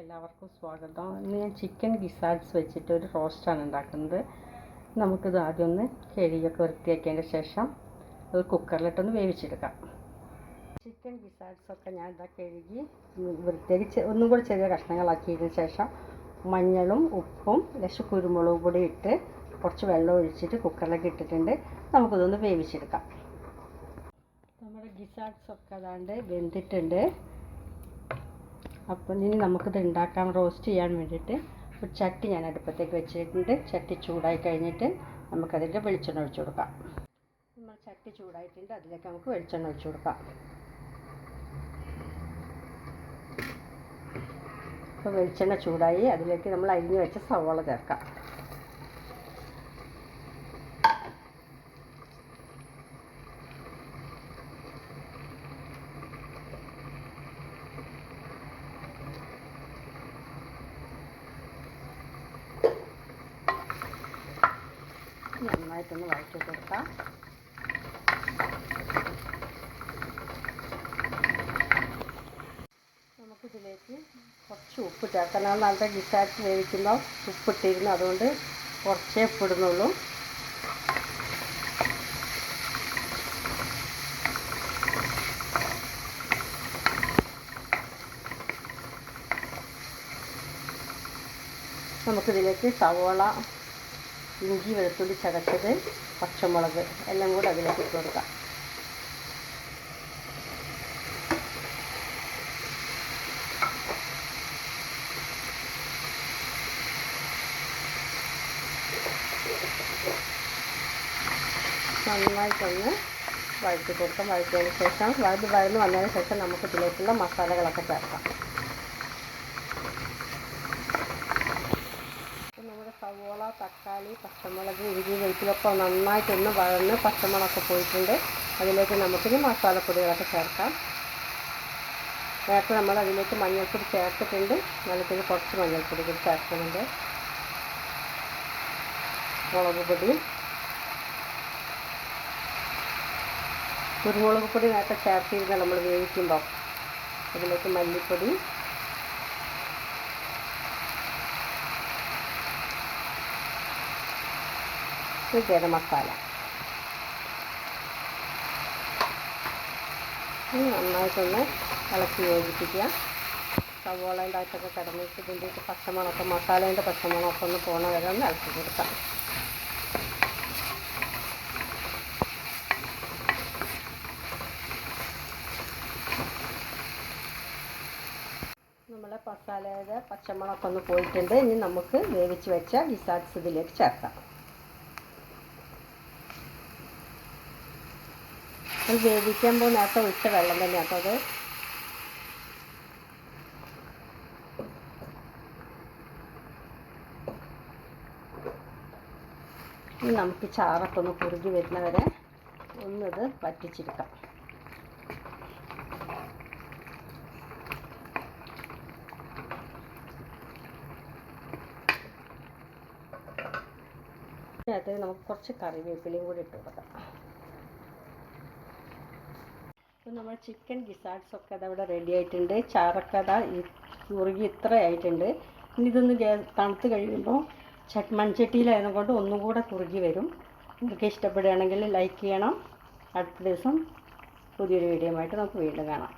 എല്ലാവർക്കും സ്വാഗതം. ഇന്ന് ഞാൻ ചിക്കൻ ഗിസാർഡ്സ് വെച്ചിട്ട് ഒരു റോസ്റ്റാണ് ഉണ്ടാക്കുന്നത്. നമുക്കിത് ആദ്യം ഒന്ന് കഴുകിയൊക്കെ വൃത്തിയാക്കിയതിൻ്റെ ശേഷം ഒരു കുക്കറിലിട്ടൊന്ന് വേവിച്ചെടുക്കാം. ചിക്കൻ ഗിസാർഡ്സൊക്കെ ഞാൻ കഴുകി വൃത്തിയാക്കി ഒന്നും കൂടി ചെറിയ കഷ്ണങ്ങളാക്കിയതിന് ശേഷം മഞ്ഞളും ഉപ്പും ലേശം കുരുമുളക് പൊടി ഇട്ട് കുറച്ച് വെള്ളം ഒഴിച്ചിട്ട് കുക്കറിലേക്ക് ഇട്ടിട്ടുണ്ട്. നമുക്കിതൊന്ന് വേവിച്ചെടുക്കാം. നമ്മുടെ ഗിസാർഡ്സൊക്കെ അതാണ്ട് വെന്തിട്ടുണ്ട്. അപ്പോൾ ഇനി നമുക്കിത് ഉണ്ടാക്കാൻ റോസ്റ്റ് ചെയ്യാൻ വേണ്ടിയിട്ട് ഒരു ചട്ടി ഞാൻ അടുപ്പത്തേക്ക് വെച്ചിട്ടുണ്ട്. ചട്ടി ചൂടായി കഴിഞ്ഞിട്ട് നമുക്കതിൻ്റെ വെളിച്ചെണ്ണ ഒഴിച്ചു കൊടുക്കാം. നമ്മൾ ചട്ടി ചൂടായിട്ടുണ്ട്, അതിലേക്ക് നമുക്ക് വെളിച്ചെണ്ണ ഒഴിച്ചു കൊടുക്കാം. അപ്പോൾ വെളിച്ചെണ്ണ ചൂടായി അതിലേക്ക് നമ്മൾ അരിഞ്ഞു വെച്ച സവാള ചേർക്കാം. നന്നായിട്ടൊന്ന് വഴറ്റി കൊടുക്കാം. നമുക്കിതിലേക്ക് കുറച്ച് ഉപ്പ് ചേർക്കണം. നല്ല ഗിസാർഡ്സ് വേവിക്കുമ്പോൾ ഉപ്പിട്ടിരുന്നു, അതുകൊണ്ട് കുറച്ചേ ഉപ്പിടുന്നുള്ളൂ. നമുക്കിതിലേക്ക് സവോള, ഇഞ്ചി, വെളുത്തുള്ളി ചതച്ചത്, പച്ചമുളക് എല്ലാം കൂടെ അതിലേക്ക് ഇട്ട് കൊടുക്കാം. നന്നായിട്ടൊന്ന് വഴറ്റി കൊടുക്കാം. വഴറ്റിയതിന് ശേഷം വഴന്ന് വന്നതിന് ശേഷം നമുക്ക് ഇതിലേക്കുള്ള മസാലകളൊക്കെ ചേർക്കാം. നമ്മുടെ സവോള, തക്കാളി, പച്ചമുളക്, ഇഞ്ചി, വെളുത്തുള്ളിയൊക്കെ നന്നായിട്ടൊന്ന് വഴന്ന് പച്ചമുളകൊക്കെ പോയിട്ടുണ്ട്. അതിലേക്ക് നമുക്കിനി മസാലപ്പൊടികളൊക്കെ ചേർക്കാം. നേരത്തെ നമ്മൾ അതിലേക്ക് മഞ്ഞൾപ്പൊടി ചേർത്തിട്ടുണ്ട്. വെള്ളത്തിൽ കുറച്ച് മഞ്ഞൾപ്പൊടി കൂടി ചേർക്കുന്നുണ്ട്. മുളക് പൊടി, കുരുമുളക് പൊടി നേരത്തെ ചേർത്തിരുന്ന നമ്മൾ വേവിക്കുമ്പോൾ അതിലേക്ക് മല്ലിപ്പൊടി, ഗരം മസാല നന്നായിട്ടൊന്ന് ഇളക്കി യോജിപ്പിക്കുക. സവോളേൻ്റെ അകത്തൊക്കെ കിടന്നിട്ട് ഇതിൻ്റെ പച്ചമണമൊക്കെ മസാലേൻ്റെ പച്ചമണമൊക്കെ ഒന്ന് പോണ വരെ ഒന്ന് ഇളക്കി കൊടുക്കാം. നമ്മളെ മസാലയുടെ പച്ചമണമൊക്കെ ഒന്ന് പോയിട്ടുണ്ട്. ഇനി നമുക്ക് വേവിച്ച് വെച്ച ഗിസാർഡ്സ് ഇതിലേക്ക് ചേർക്കാം. അത് വേവിക്കുമ്പോൾ നേരത്തെ ഒഴിച്ച വെള്ളം തന്നെയാണ് അപ്പോൾ അത്. ഇനി നമുക്ക് ചാറൊക്കെ ഒന്ന് കുറുകി വരുന്നവരെ ഒന്നത് വറ്റിച്ചെടുക്കാം. അതിനകത്ത് നമുക്ക് കുറച്ച് കറിവേപ്പിലയും കൂടി ഇട്ട് കൊടുക്കാം. അപ്പോൾ നമ്മൾ ചിക്കൻ ഗിസാർഡ്സൊക്കെ അതവിടെ റെഡി ആയിട്ടുണ്ട്. ചാറൊക്കെ അതാ കുറുകി ഇത്ര ആയിട്ടുണ്ട്. ഇനി ഇതൊന്ന് തണുത്ത് കഴിയുമ്പോൾ മൺചട്ടിയിലായതുകൊണ്ട് ഒന്നും കൂടെ കുറുകി വരും. നിങ്ങൾക്ക് ഇഷ്ടപ്പെടുകയാണെങ്കിൽ ലൈക്ക് ചെയ്യണം. അടുത്ത ദിവസം പുതിയൊരു വീഡിയോ ആയിട്ട് നമുക്ക് വീണ്ടും കാണാം.